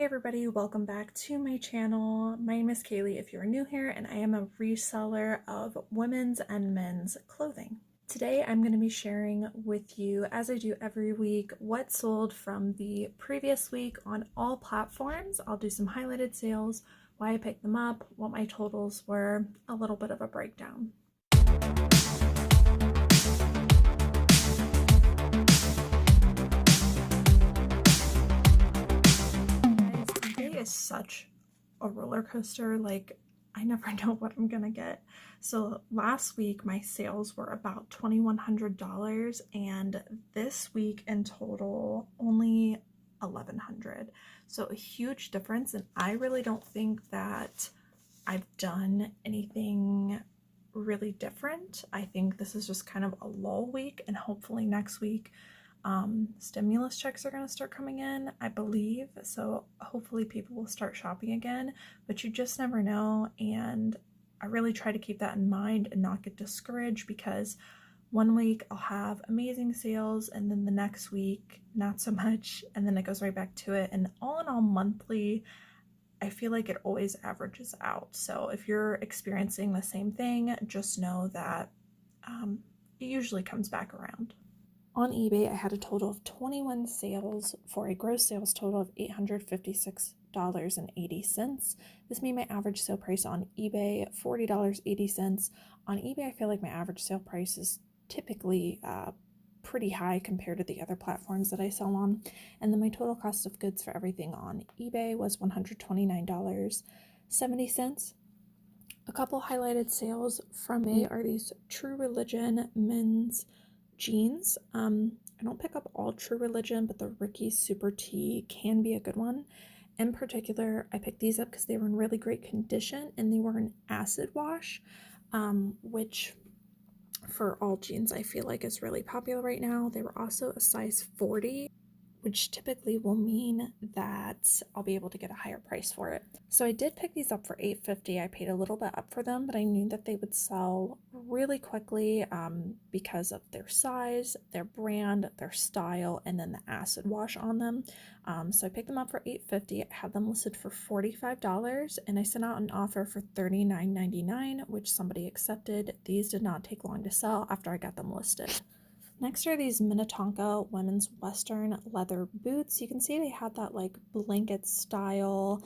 everybody, welcome back to my channel. My name is Kaylee if you're new here, and I am a reseller of women's and men's clothing. Today I'm going to be sharing with you, as I do every week, what sold from the previous week on all platforms. I'll do some highlighted sales, why I picked them up, what my totals were, a little bit of a breakdown. Is such a roller coaster. Like, I never know what I'm gonna get. So last week my sales were about $2,100, and this week in total only $1,100. So a huge difference, and I really don't think that I've done anything really different. I think this is just kind of a lull week, and hopefully next week stimulus checks are going to start coming in, I believe, so hopefully people will start shopping again, but you just never know. And I really try to keep that in mind and not get discouraged, because one week I'll have amazing sales and then the next week not so much, and then it goes right back to it. And all in all, monthly, I feel like it always averages out. So if you're experiencing the same thing, just know that it usually comes back around. On eBay, I had a total of 21 sales for a gross sales total of $856.80. This made my average sale price on eBay $40.80. On eBay, I feel like my average sale price is typically pretty high compared to the other platforms that I sell on. And then my total cost of goods for everything on eBay was $129.70. A couple highlighted sales from me are these True Religion men's jeans. I don't pick up all True Religion, but the Ricky Super T can be a good one. In particular, I picked these up because they were in really great condition and they were an acid wash, which for all jeans I feel like is really popular right now. They were also a size 40, which typically will mean that I'll be able to get a higher price for it. So I did pick these up for $8.50. I paid a little bit up for them, but I knew that they would sell really quickly because of their size, their brand, their style, and then the acid wash on them. So I picked them up for $8.50. I had them listed for $45, and I sent out an offer for $39.99, which somebody accepted. These did not take long to sell after I got them listed. Next are these Minnetonka women's western leather boots. You can see they had that like blanket style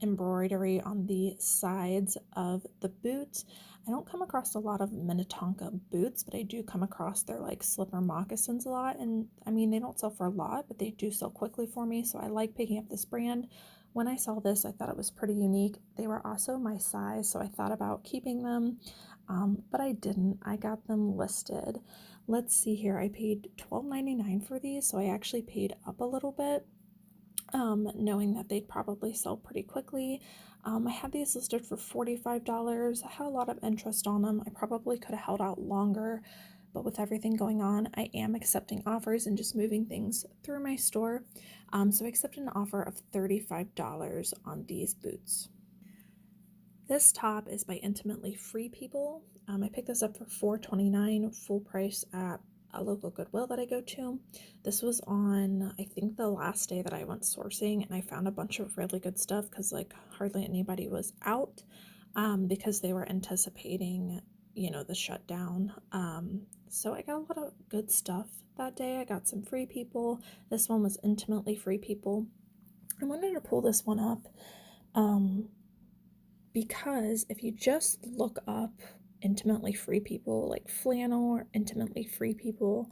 embroidery on the sides of the boots. I don't come across a lot of Minnetonka boots, but I do come across their like slipper moccasins a lot. And I mean, they don't sell for a lot, but they do sell quickly for me. So I like picking up this brand. When I saw this, I thought it was pretty unique. They were also my size, so I thought about keeping them, but I didn't. I got them listed. Let's see here. I paid $12.99 for these, so I actually paid up a little bit, knowing that they'd probably sell pretty quickly. I had these listed for $45. I had a lot of interest on them. I probably could have held out longer, but with everything going on, I am accepting offers and just moving things through my store. So I accepted an offer of $35 on these boots. This top is by Intimately Free People. I picked this up for $4.29 full price at a local Goodwill that I go to. This was on, I think, the last day that I went sourcing, and I found a bunch of really good stuff because like hardly anybody was out because they were anticipating, you know, the shutdown. So I got a lot of good stuff that day. I got some Free People. This one was Intimately Free People. I wanted to pull this one up because if you just look up Intimately Free People, like flannel or Intimately Free People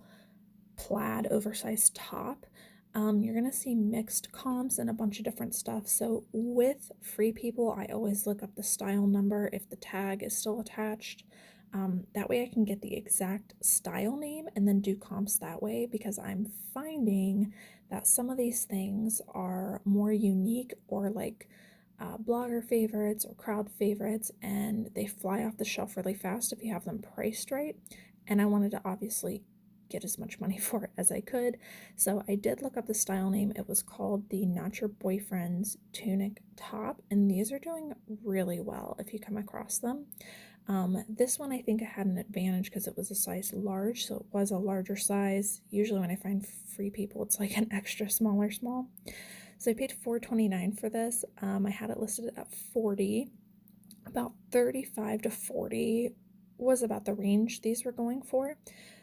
plaid oversized top, you're gonna see mixed comps and a bunch of different stuff. So with Free People, I always look up the style number if the tag is still attached. That way I can get the exact style name and then do comps that way, because I'm finding that some of these things are more unique or like blogger favorites or crowd favorites, and they fly off the shelf really fast if you have them priced right. And I wanted to obviously get as much money for it as I could, so I did look up the style name. It was called the Not Your Boyfriend's Tunic Top, and these are doing really well if you come across them. This one I think I had an advantage because it was a size large, so it was a larger size. Usually when I find Free People, it's like an extra smaller small. So I paid $4.29 for this. I had it listed at $40. About $35 to $40 was about the range these were going for.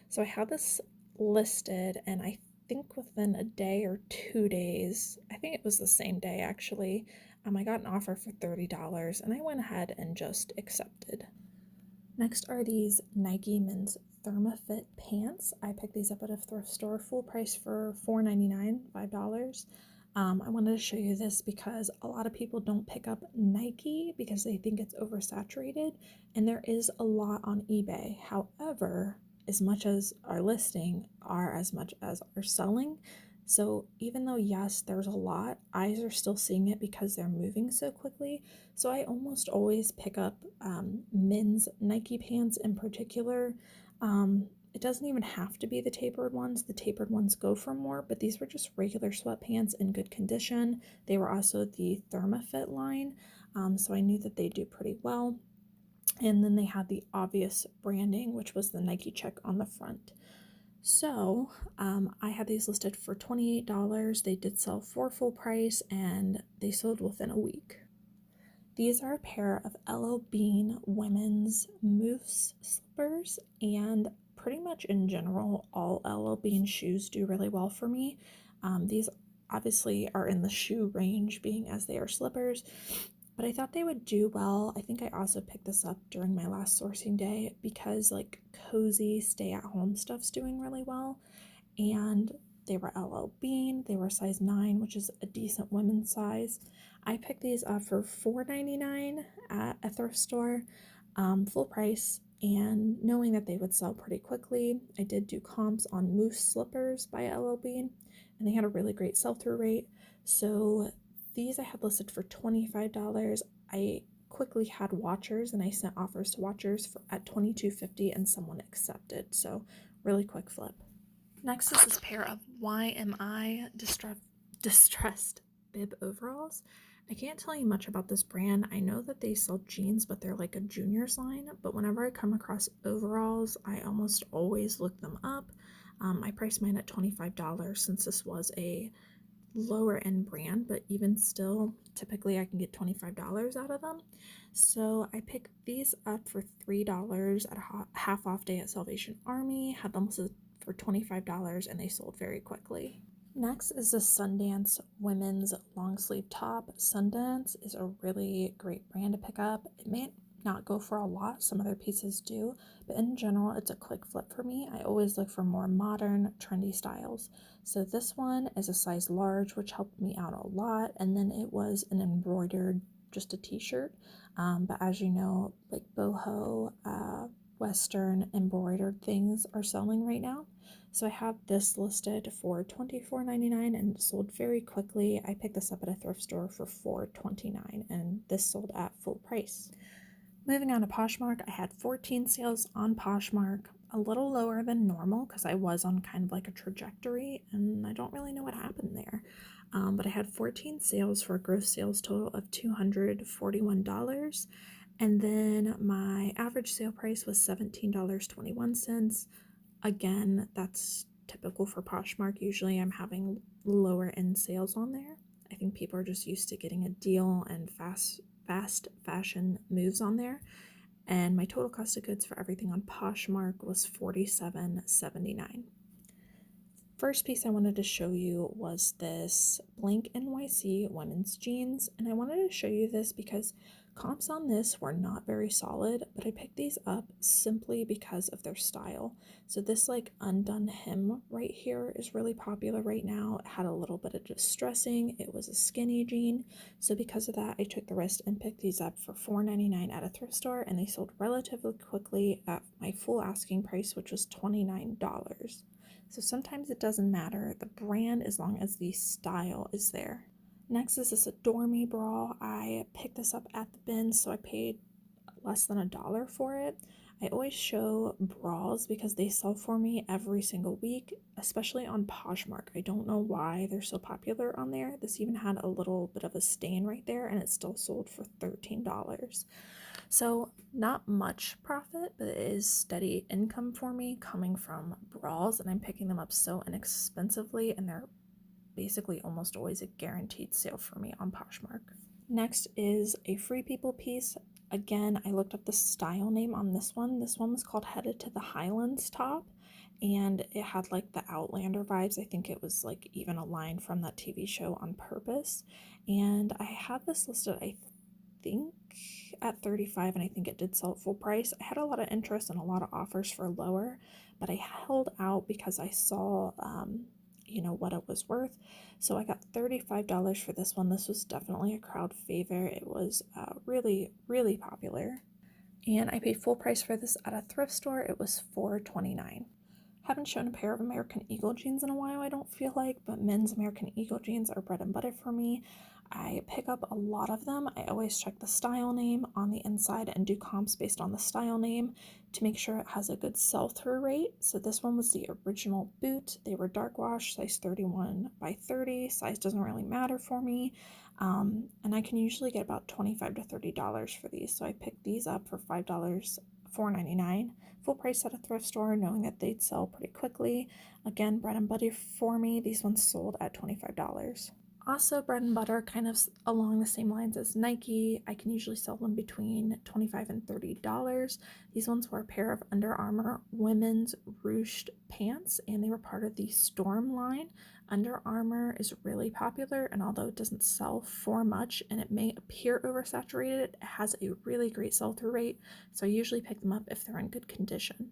So I had this listed, and I think within a day or 2 days, I think it was the same day actually, I got an offer for $30, and I went ahead and just accepted. Next are these Nike men's ThermaFit pants. I picked these up at a thrift store, full price for $4.99, $5. I wanted to show you this because a lot of people don't pick up Nike because they think it's oversaturated, and there is a lot on eBay. However, as much as our listing are as much as our selling. So even though, yes, there's a lot, eyes are still seeing it because they're moving so quickly. So I almost always pick up men's Nike pants in particular. It doesn't even have to be the tapered ones. The tapered ones go for more, but these were just regular sweatpants in good condition. They were also the ThermaFit line, so I knew that they do pretty well. And then they had the obvious branding, which was the Nike check on the front. So I had these listed for $28. They did sell for full price, and they sold within a week. These are a pair of LL Bean women's moose slippers, and pretty much in general, all LL Bean shoes do really well for me. These obviously are in the shoe range, being as they are slippers, but I thought they would do well. I think I also picked this up during my last sourcing day because like cozy stay-at-home stuff's doing really well, and they were LL Bean. They were size 9, which is a decent women's size. I picked these up for $4.99 at a thrift store, full price, and knowing that they would sell pretty quickly. I did do comps on Moose Slippers by LL Bean, and they had a really great sell-through rate. So these I had listed for $25. I quickly had watchers, and I sent offers to watchers at $22.50, and someone accepted. So really quick flip. Next is this pair of YMI distressed bib overalls. I can't tell you much about this brand. I know that they sell jeans, but they're like a juniors line. But whenever I come across overalls, I almost always look them up. I priced mine at $25 since this was a lower end brand, but even still, typically I can get $25 out of them. So I picked these up for $3 at a half off day at Salvation Army, had them listed for $25, and they sold very quickly. Next is the Sundance women's long sleeve top. Sundance is a really great brand to pick up. It may not go for a lot, some other pieces do, but in general it's a quick flip for me. I always look for more modern, trendy styles. So this one is a size large, which helped me out a lot, and then it was an embroidered, just a t-shirt, but as you know, like boho, Western embroidered things are selling right now. So I have this listed for $24.99 and sold very quickly. I picked this up at a thrift store for $4.29, and this sold at full price. Moving on to Poshmark, I had 14 sales on Poshmark, a little lower than normal because I was on kind of like a trajectory, and I don't really know what happened there. But I had 14 sales for a gross sales total of $241. And then my average sale price was $17.21. Again, that's typical for Poshmark. Usually I'm having lower end sales on there. I think people are just used to getting a deal and fast fashion moves on there. And my total cost of goods for everything on Poshmark was $47.79. First piece I wanted to show you was this Blank NYC women's jeans, and I wanted to show you this because comps on this were not very solid, but I picked these up simply because of their style. So this like undone hem right here is really popular right now. It had a little bit of distressing. It was a skinny jean. So because of that, I took the risk and picked these up for $4.99 at a thrift store, and they sold relatively quickly at my full asking price, which was $29. So sometimes it doesn't matter the brand as long as the style is there. Next is this Adore Me bra. I picked this up at the bin, so I paid less than $1 for it. I always show bras because they sell for me every single week, especially on Poshmark. I don't know why they're so popular on there. This even had a little bit of a stain right there, and it still sold for $13. So not much profit, but it is steady income for me coming from bras, and I'm picking them up so inexpensively, and they're basically almost always a guaranteed sale for me on Poshmark. Next is a Free People piece. Again, I looked up the style name on this one. This one was called Headed to the Highlands top, and it had like the Outlander vibes. I think it was like even a line from that TV show on purpose. And I had this listed, I think, at $35, and I think it did sell at full price. I had a lot of interest and a lot of offers for lower, but I held out because I saw what it was worth. So I got $35 for this one. This was definitely a crowd favorite. It was really, really popular. And I paid full price for this at a thrift store. It was $4.29. Haven't shown a pair of American Eagle jeans in a while, I don't feel like, but men's American Eagle jeans are bread and butter for me. I pick up a lot of them. I always check the style name on the inside and do comps based on the style name to make sure it has a good sell-through rate. So this one was the original boot. They were dark wash, size 31 by 30. Size doesn't really matter for me. And I can usually get about $25 to $30 for these. So I picked these up for $4.99. Full price at a thrift store, knowing that they'd sell pretty quickly. Again, bread and butter for me. These ones sold at $25. Also, bread and butter, kind of along the same lines as Nike. I can usually sell them between $25 and $30. These ones were a pair of Under Armour women's ruched pants, and they were part of the Storm line. Under Armour is really popular, and although it doesn't sell for much and it may appear oversaturated, it has a really great sell-through rate, so I usually pick them up if they're in good condition.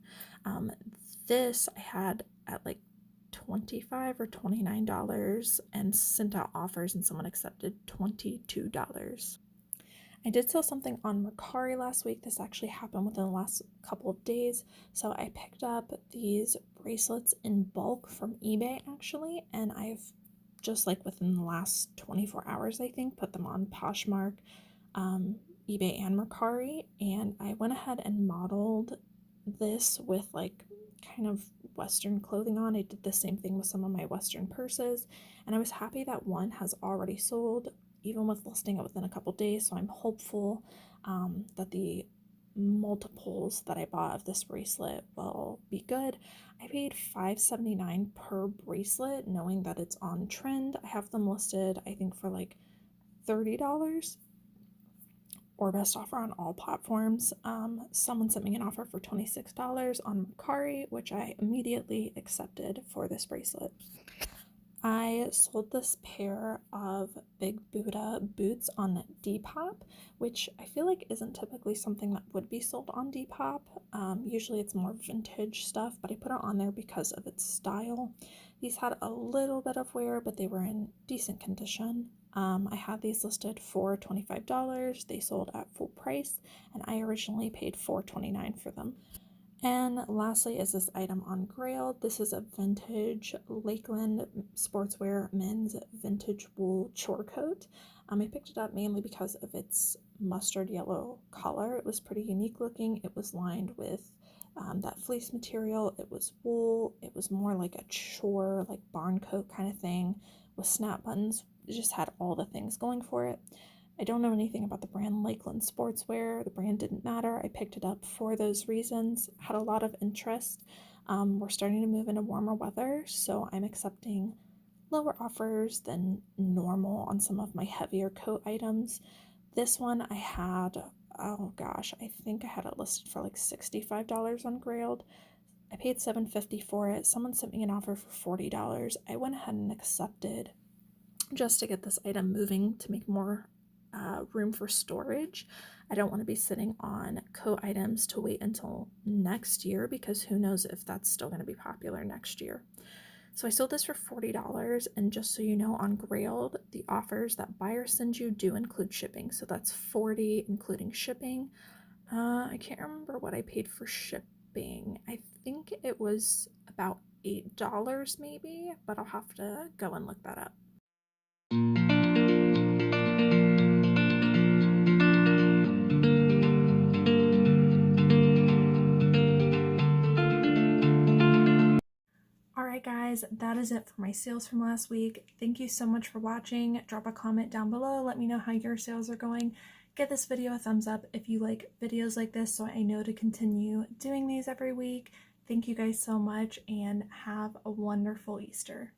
This I had at like $25 or $29 and sent out offers, and someone accepted $22. I did sell something on Mercari last week. This actually happened within the last couple of days. So I picked up these bracelets in bulk from eBay actually, and I've just like within the last 24 hours, I think, put them on Poshmark, eBay and Mercari, and I went ahead and modeled this with like kind of Western clothing on. I did the same thing with some of my Western purses, and I was happy that one has already sold, even with listing it within a couple days. So I'm hopeful that the multiples that I bought of this bracelet will be good. I paid $5.79 per bracelet, knowing that it's on trend. I have them listed, I think, for like $30 or best offer on all platforms. Someone sent me an offer for $26 on Mercari, which I immediately accepted for this bracelet. I sold this pair of Big Buddha boots on Depop, which I feel like isn't typically something that would be sold on Depop. Usually it's more vintage stuff, but I put it on there because of its style. These had a little bit of wear, but they were in decent condition. I had these listed for $25. They sold at full price, and I originally paid $4.29 for them. And lastly is this item on Grailed. This is a vintage Lakeland sportswear men's vintage wool chore coat. I picked it up mainly because of its mustard yellow color. It was pretty unique looking. It was lined with that fleece material. It was wool. It was more like a chore, like barn coat kind of thing with snap buttons. It just had all the things going for it. I don't know anything about the brand Lakeland Sportswear. The brand didn't matter. I picked it up for those reasons. Had a lot of interest. We're starting to move into warmer weather, so I'm accepting lower offers than normal on some of my heavier coat items. This one I had, oh gosh, I think I had it listed for like $65 on Grailed. I paid $7.50 for it. Someone sent me an offer for $40. I went ahead and accepted just to get this item moving to make more room for storage. I don't want to be sitting on coat items to wait until next year, because who knows if that's still going to be popular next year. So I sold this for $40, and just so you know, on Grailed, the offers that buyers send you do include shipping. So that's $40 including shipping. I can't remember what I paid for shipping. I think it was about $8 maybe, but I'll have to go and look that up. Alright guys, that is it for my sales from last week. Thank you so much for watching. Drop a comment down below. Let me know how your sales are going. Give this video a thumbs up if you like videos like this, so I know to continue doing these every week. Thank you guys so much, and have a wonderful Easter.